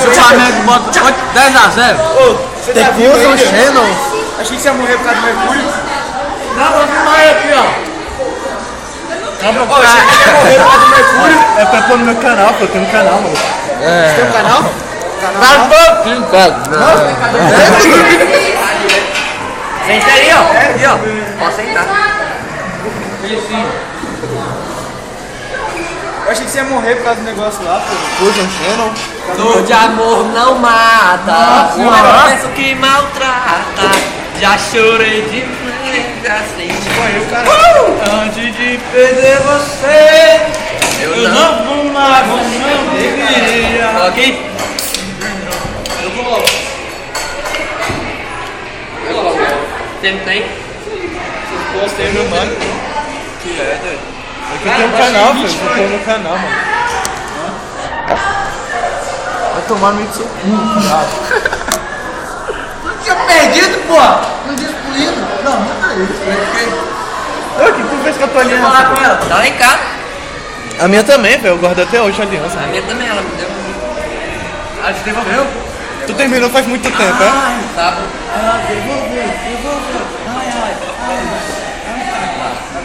o Flamengo bota 10-0. Tem que usar o Shannon. Achei que você ia morrer por causa do Mercúrio. Não, vou filmar aqui, ó. Ô, achei que você ia morrer por causa do Mercúrio. É pra pôr no meu canal, pô, eu tenho um canal, mano. Você tem um canal? Senta aí, ó. Aqui, ó. Pode sentar. Eu achei que você ia morrer por causa do negócio lá, pô. Usa um Shannon. Dor de amor não mata, mas penso que maltrata. Já chorei demais, já senti. Antes de perder você, eu não vou mais, não deveria. Ok? Eu vou. Você não tem? Gostei, meu mano. Que é, doido. Eu tenho um canal, filho. Eu tenho no canal, mano. Vai tomar no meio do seu cu. Tinha perdido, pô! Não disse pro Lindo. Não, não é isso. Ô, o que tu fez com a tua aliança? Falar com ela. Tá lá em casa. A minha também, velho. Eu guardo até hoje a aliança. A minha também, ela me deu. Ah, você devolveu? Tu terminou faz muito tempo, é? Tá bom. Ela devolveu. Ai.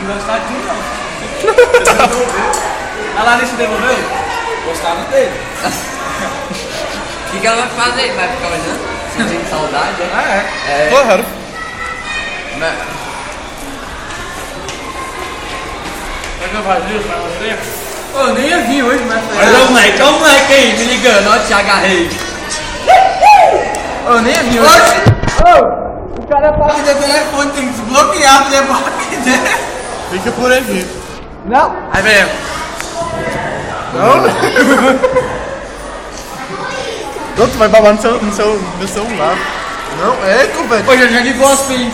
Não gostar de mim, não. A Larissa devolveu? Gostava dele. O que ela vai fazer? Vai ficar olhando? Sentindo saudade? É. Claro. Quer que eu faça isso pra você? Pô, eu nem ia vir hoje, mas... Olha o moleque aí, me ligando, ó, te agarrei. Eu nem ia vir hoje. O cara fala que tem telefone, tem que desbloquear pra devolver. Fica por aqui. Não. Aí vem. Não, tu vai babar no celular. Não, é, velho. Pô, já ligou as pilhas.